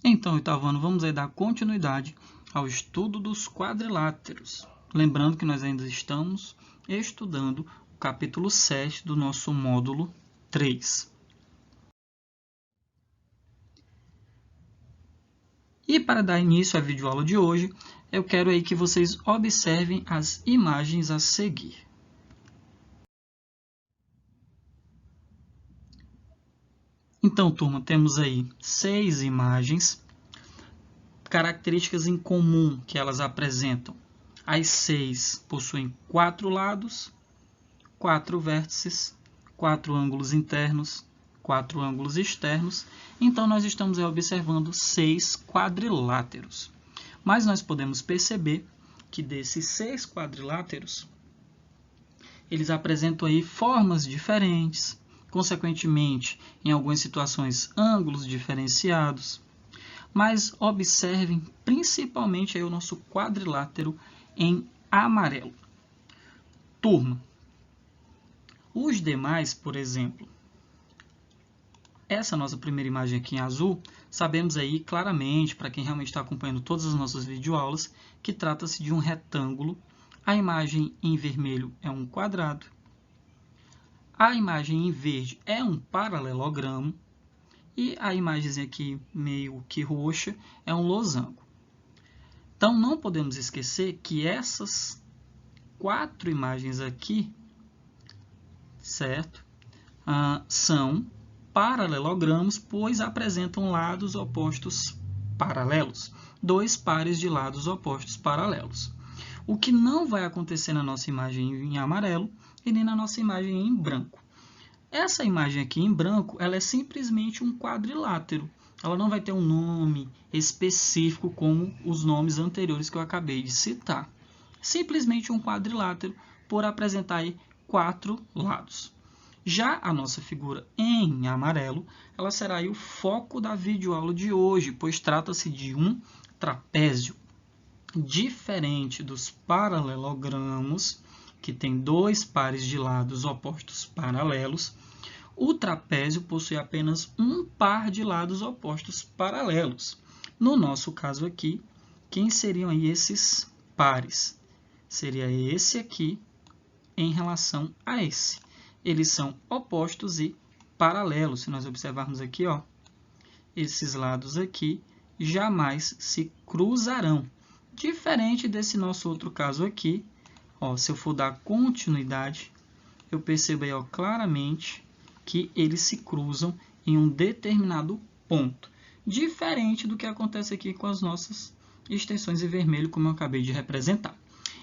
Então, oitavo ano, vamos aí dar continuidade ao estudo dos quadriláteros. Lembrando que nós ainda estamos estudando o capítulo 7 do nosso módulo 3. E para dar início à videoaula de hoje, eu quero aí que vocês observem as imagens a seguir. Então, turma, temos aí 6 imagens, características em comum que elas apresentam. As 6 possuem 4 lados, 4 vértices, 4 ângulos internos, 4 ângulos externos. Então, nós estamos observando 6 quadriláteros. Mas nós podemos perceber que desses 6 quadriláteros, eles apresentam aí formas diferentes, consequentemente, em algumas situações, ângulos diferenciados. Mas observem principalmente aí o nosso quadrilátero em amarelo. Turma, os demais, por exemplo, essa nossa primeira imagem aqui em azul, sabemos aí claramente, para quem realmente está acompanhando todas as nossas videoaulas, que trata-se de um retângulo. A imagem em vermelho é um quadrado. A imagem em verde é um paralelogramo. E a imagem aqui meio que roxa é um losango. Então, não podemos esquecer que essas 4 imagens aqui, certo? São paralelogramos, pois apresentam lados opostos paralelos. 2 pares de lados opostos paralelos. O que não vai acontecer na nossa imagem em amarelo e nem na nossa imagem em branco. Essa imagem aqui em branco, ela é simplesmente um quadrilátero. Ela não vai ter um nome específico como os nomes anteriores que eu acabei de citar. Simplesmente um quadrilátero por apresentar aí 4 lados. Já a nossa figura em amarelo, ela será aí o foco da videoaula de hoje, pois trata-se de um trapézio. Diferente dos paralelogramos, que tem 2 pares de lados opostos paralelos, o trapézio possui apenas um par de lados opostos paralelos. No nosso caso aqui, quem seriam aí esses pares? Seria esse aqui em relação a esse. Eles são opostos e paralelos. Se nós observarmos aqui, ó, esses lados aqui jamais se cruzarão. Diferente desse nosso outro caso aqui, ó, se eu for dar continuidade, eu percebo aí, ó, claramente que eles se cruzam em um determinado ponto. Diferente do que acontece aqui com as nossas extensões em vermelho, como eu acabei de representar.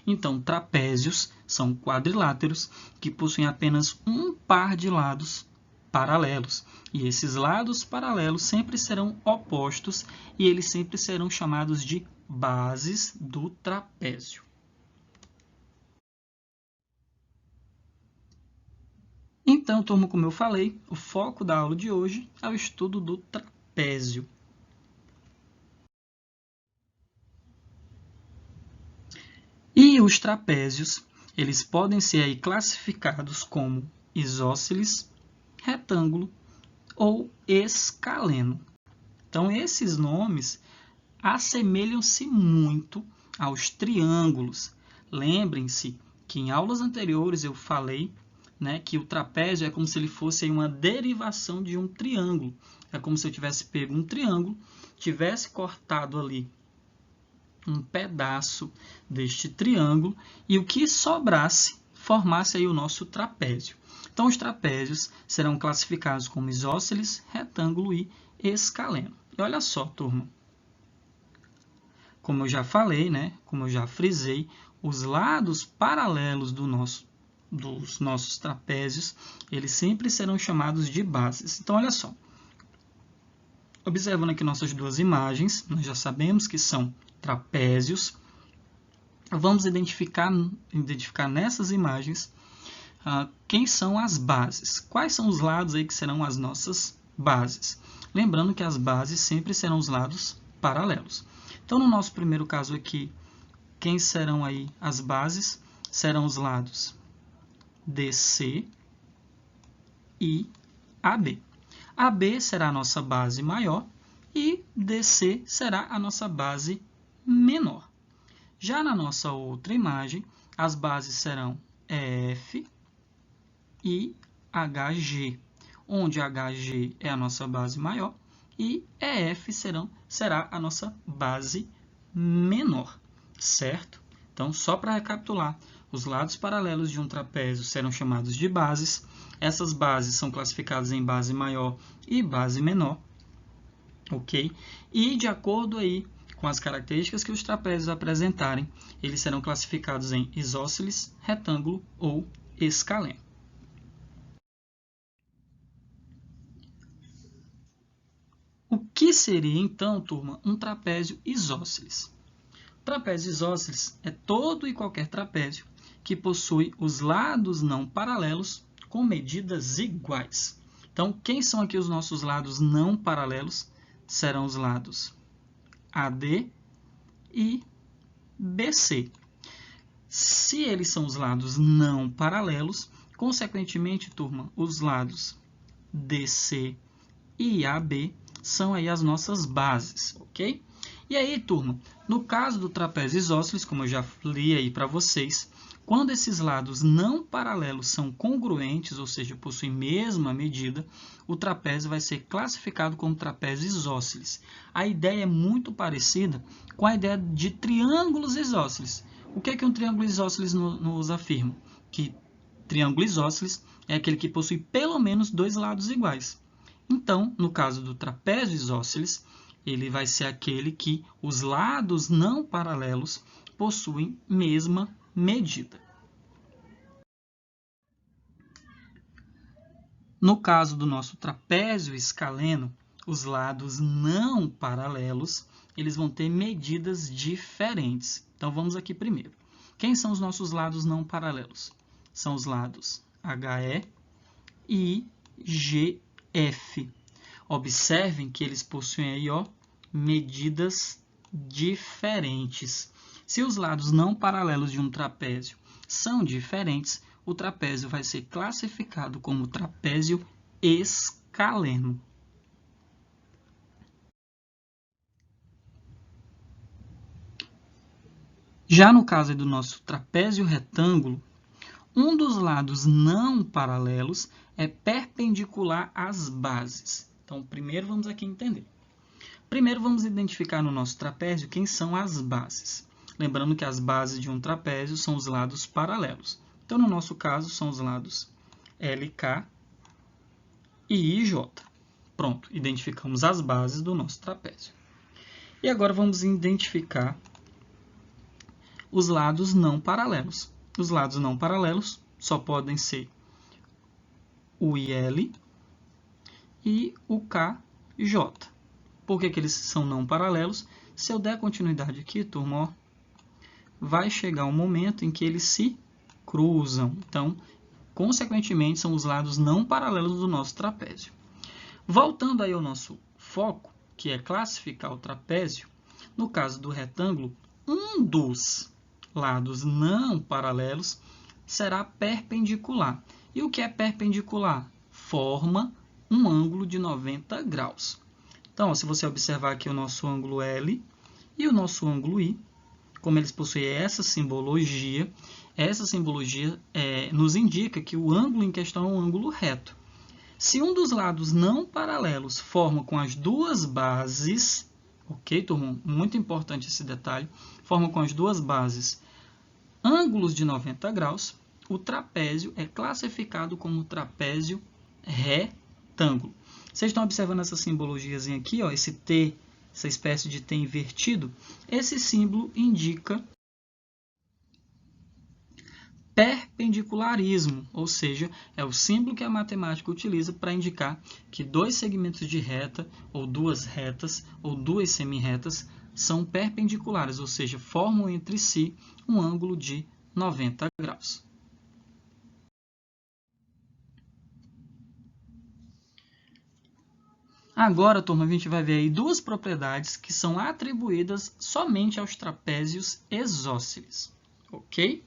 Então, trapézios são quadriláteros que possuem apenas um par de lados paralelos. E esses lados paralelos sempre serão opostos e eles sempre serão chamados de bases do trapézio. Então, turma, como eu falei, o foco da aula de hoje é o estudo do trapézio. E os trapézios, eles podem ser aí classificados como isósceles, retângulo ou escaleno. Então, esses nomes assemelham-se muito aos triângulos. Lembrem-se que em aulas anteriores eu falei, né, que o trapézio é como se ele fosse uma derivação de um triângulo. É como se eu tivesse pego um triângulo, tivesse cortado ali um pedaço deste triângulo e o que sobrasse formasse aí o nosso trapézio. Então, os trapézios serão classificados como isósceles, retângulo e escaleno. E olha só, turma, como eu já falei, né, como eu já frisei, os lados paralelos dos nossos trapézios, eles sempre serão chamados de bases. Então, olha só. Observando aqui nossas duas imagens, nós já sabemos que são trapézios. Vamos identificar nessas imagens quem são as bases. Quais são os lados aí que serão as nossas bases? Lembrando que as bases sempre serão os lados paralelos. Então, no nosso primeiro caso aqui, quem serão aí as bases? Serão os lados DC e AB. AB será a nossa base maior e DC será a nossa base menor. Já na nossa outra imagem, as bases serão EF e HG, onde HG é a nossa base maior e EF será a nossa base menor, certo? Então, só para recapitular, os lados paralelos de um trapézio serão chamados de bases. Essas bases são classificadas em base maior e base menor, ok? E de acordo aí com as características que os trapézios apresentarem, eles serão classificados em isósceles, retângulo ou escaleno. O que seria, então, turma, um trapézio isósceles? Trapézio isósceles é todo e qualquer trapézio que possui os lados não paralelos com medidas iguais. Então, quem são aqui os nossos lados não paralelos? Serão os lados AD e BC. Se eles são os lados não paralelos, consequentemente, turma, os lados DC e AB são aí as nossas bases, ok? E aí, turma, no caso do trapézio isósceles, como eu já li aí para vocês, quando esses lados não paralelos são congruentes, ou seja, possuem mesma medida, o trapézio vai ser classificado como trapézio isósceles. A ideia é muito parecida com a ideia de triângulos isósceles. O que é que um triângulo isósceles nos afirma? Que triângulo isósceles é aquele que possui pelo menos dois lados iguais. Então, no caso do trapézio isósceles, ele vai ser aquele que os lados não paralelos possuem mesma medida. No caso do nosso trapézio escaleno, os lados não paralelos, eles vão ter medidas diferentes. Então, vamos aqui primeiro. Quem são os nossos lados não paralelos? São os lados HE e GF. Observem que eles possuem aí, ó, medidas diferentes. Se os lados não paralelos de um trapézio são diferentes, o trapézio vai ser classificado como trapézio escaleno. Já no caso do nosso trapézio retângulo, um dos lados não paralelos é perpendicular às bases. Então, primeiro vamos aqui entender. Primeiro vamos identificar no nosso trapézio quem são as bases. Lembrando que as bases de um trapézio são os lados paralelos. Então, no nosso caso, são os lados LK e IJ. Pronto, identificamos as bases do nosso trapézio. E agora vamos identificar os lados não paralelos. Os lados não paralelos só podem ser o IL e o KJ. Por que eles são não paralelos? Se eu der continuidade aqui, turma, ó, vai chegar um momento em que eles se cruzam. Então, consequentemente, são os lados não paralelos do nosso trapézio. Voltando aí ao nosso foco, que é classificar o trapézio, no caso do retângulo, um dos lados não paralelos será perpendicular. E o que é perpendicular? Forma um ângulo de 90 graus. Então, se você observar aqui o nosso ângulo L e o nosso ângulo I, como eles possuem essa simbologia nos indica que o ângulo em questão é um ângulo reto. Se um dos lados não paralelos forma com as duas bases, ok, turma? Muito importante esse detalhe, forma com as duas bases ângulos de 90 graus, o trapézio é classificado como trapézio retângulo. Vocês estão observando essa simbologiazinha aqui, ó, esse T, essa espécie de T invertido? Esse símbolo indica perpendicularismo, ou seja, é o símbolo que a matemática utiliza para indicar que dois segmentos de reta, ou duas retas, ou duas semirretas, são perpendiculares, ou seja, formam entre si um ângulo de 90 graus. Agora, turma, a gente vai ver aí duas propriedades que são atribuídas somente aos trapézios isósceles, ok?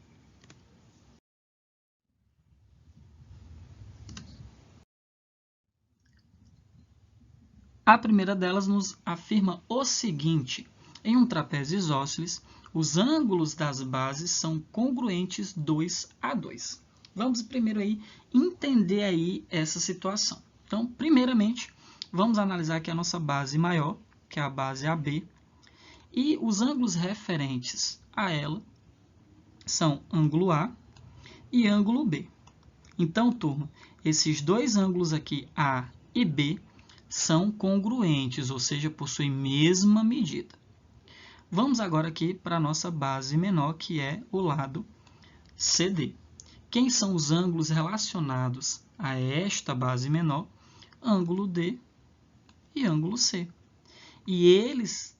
A primeira delas nos afirma o seguinte: em um trapézio isósceles, os ângulos das bases são congruentes 2 a 2. Vamos primeiro aí entender aí essa situação. Então, primeiramente, vamos analisar aqui a nossa base maior, que é a base AB, e os ângulos referentes a ela são ângulo A e ângulo B. Então, turma, esses dois ângulos aqui, A e B, são congruentes, ou seja, possuem mesma medida. Vamos agora aqui para a nossa base menor, que é o lado CD. Quem são os ângulos relacionados a esta base menor? Ângulo D e ângulo C. E eles,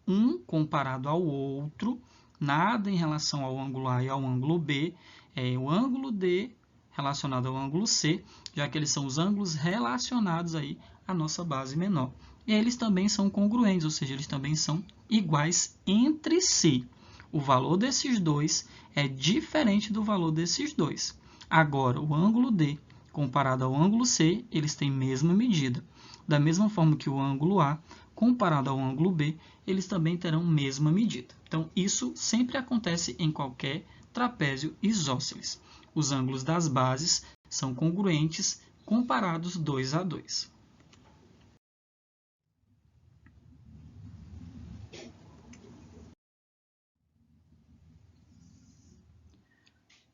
um comparado ao outro, nada em relação ao ângulo A e ao ângulo B, é o ângulo D relacionado ao ângulo C, já que eles são os ângulos relacionados aí à nossa base menor. E eles também são congruentes, ou seja, eles também são iguais entre si. O valor desses dois é diferente do valor desses dois. Agora, o ângulo D comparado ao ângulo C, eles têm mesma medida. Da mesma forma que o ângulo A comparado ao ângulo B, eles também terão mesma medida. Então, isso sempre acontece em qualquer trapézio isósceles. Os ângulos das bases são congruentes comparados 2 a 2.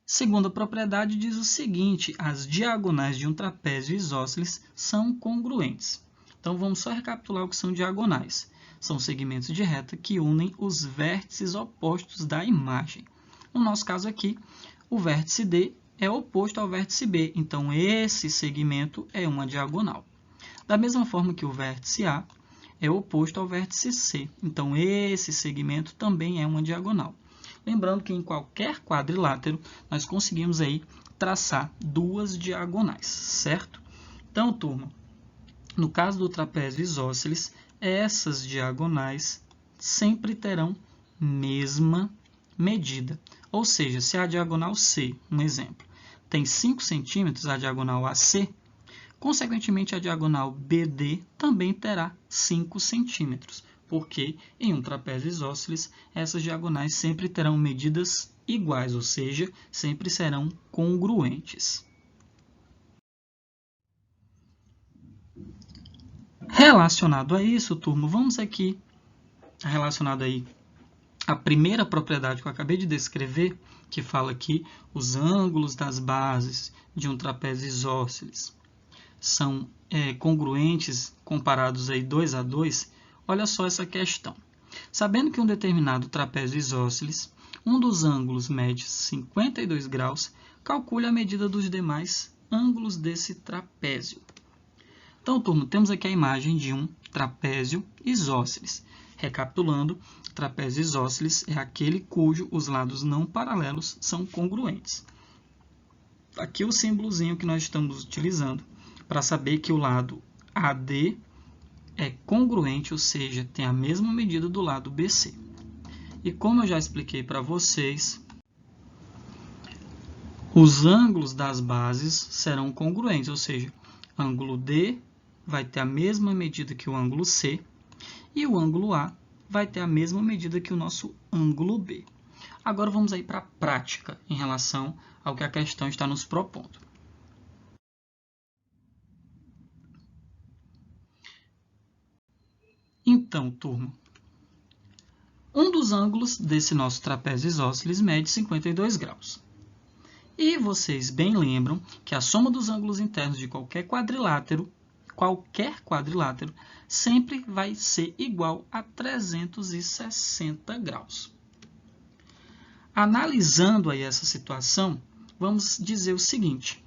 Segunda propriedade diz o seguinte: as diagonais de um trapézio isósceles são congruentes. Então, vamos só recapitular o que são diagonais. São segmentos de reta que unem os vértices opostos da imagem. No nosso caso aqui, o vértice D é oposto ao vértice B, então esse segmento é uma diagonal. Da mesma forma que o vértice A é oposto ao vértice C, então esse segmento também é uma diagonal. Lembrando que em qualquer quadrilátero nós conseguimos aí traçar duas diagonais, certo? Então, turma, no caso do trapézio isósceles, essas diagonais sempre terão mesma medida. Ou seja, se a diagonal C, um exemplo, tem 5 centímetros, a diagonal AC, consequentemente a diagonal BD também terá 5 centímetros, porque em um trapézio isósceles, essas diagonais sempre terão medidas iguais, ou seja, sempre serão congruentes. Relacionado a isso, turma, vamos aqui, relacionado aí a primeira propriedade que eu acabei de descrever, que fala aqui os ângulos das bases de um trapézio isósceles são congruentes comparados aí 2 a 2, olha só essa questão. Sabendo que um determinado trapézio isósceles, um dos ângulos mede 52 graus, calcule a medida dos demais ângulos desse trapézio. Então, turma, temos aqui a imagem de um trapézio isósceles. Recapitulando, trapézio isósceles é aquele cujo os lados não paralelos são congruentes. Aqui o símbolozinho que nós estamos utilizando para saber que o lado AD é congruente, ou seja, tem a mesma medida do lado BC. E como eu já expliquei para vocês, os ângulos das bases serão congruentes, ou seja, ângulo D vai ter a mesma medida que o ângulo C e o ângulo A vai ter a mesma medida que o nosso ângulo B. Agora vamos aí para a prática em relação ao que a questão está nos propondo. Então, turma, um dos ângulos desse nosso trapézio isósceles mede 52 graus. E vocês bem lembram que a soma dos ângulos internos de qualquer quadrilátero sempre vai ser igual a 360 graus. Analisando aí essa situação, vamos dizer o seguinte: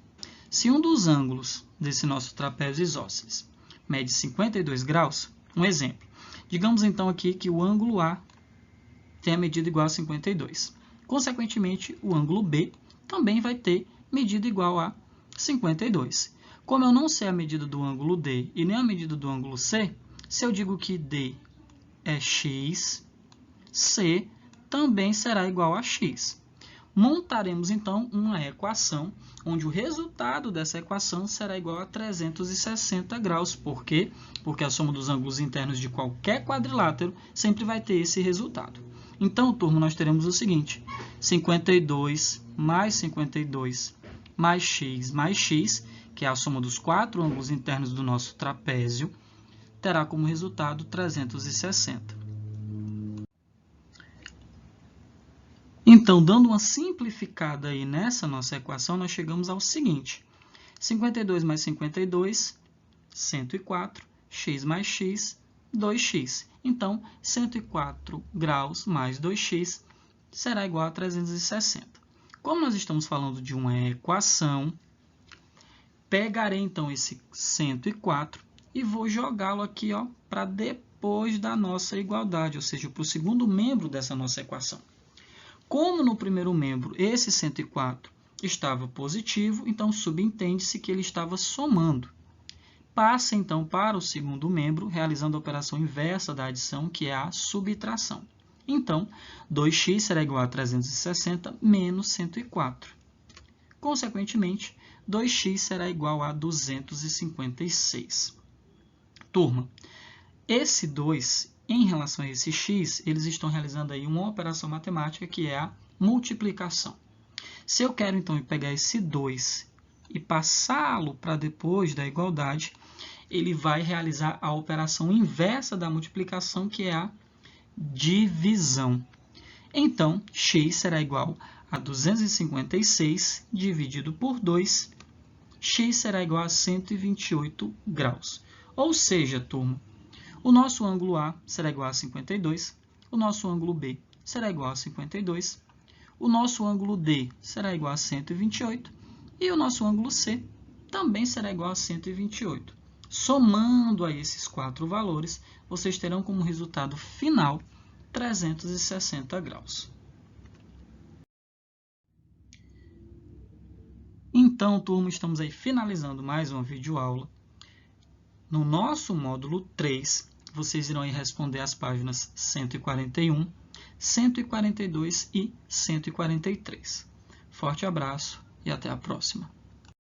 se um dos ângulos desse nosso trapézio isósceles mede 52 graus, um exemplo, digamos então aqui que o ângulo A tem a medida igual a 52. Consequentemente, o ângulo B também vai ter medida igual a 52. Como eu não sei a medida do ângulo D e nem a medida do ângulo C, se eu digo que D é x, C também será igual a x. montaremos, então, uma equação onde o resultado dessa equação será igual a 360 graus. Por quê? Porque a soma dos ângulos internos de qualquer quadrilátero sempre vai ter esse resultado. Então, turma, nós teremos o seguinte: 52 mais 52 mais x, que é a soma dos 4 ângulos internos do nosso trapézio, terá como resultado 360. Então, dando uma simplificada aí nessa nossa equação, nós chegamos ao seguinte: 52 mais 52, 104, x mais x, 2x. Então, 104 graus mais 2x será igual a 360. Como nós estamos falando de uma equação, pegarei então esse 104 e vou jogá-lo aqui para depois da nossa igualdade, ou seja, para o segundo membro dessa nossa equação. Como no primeiro membro esse 104 estava positivo, então subentende-se que ele estava somando. Passa então para o segundo membro, realizando a operação inversa da adição, que é a subtração. Então, 2x será igual a 360 menos 104. Consequentemente, 2x será igual a 256. Turma, esse 2, em relação a esse x, eles estão realizando aí uma operação matemática que é a multiplicação. Se eu quero, então, pegar esse 2 e passá-lo para depois da igualdade, ele vai realizar a operação inversa da multiplicação, que é a divisão. Então, x será igual a 256 dividido por 2, x será igual a 128 graus. Ou seja, turma, o nosso ângulo A será igual a 52, o nosso ângulo B será igual a 52, o nosso ângulo D será igual a 128 e o nosso ângulo C também será igual a 128. Somando a esses 4 valores, vocês terão como resultado final 360 graus. Então, turma, estamos aí finalizando mais uma videoaula. No nosso módulo 3, vocês irão aí responder as páginas 141, 142 e 143. Forte abraço e até a próxima!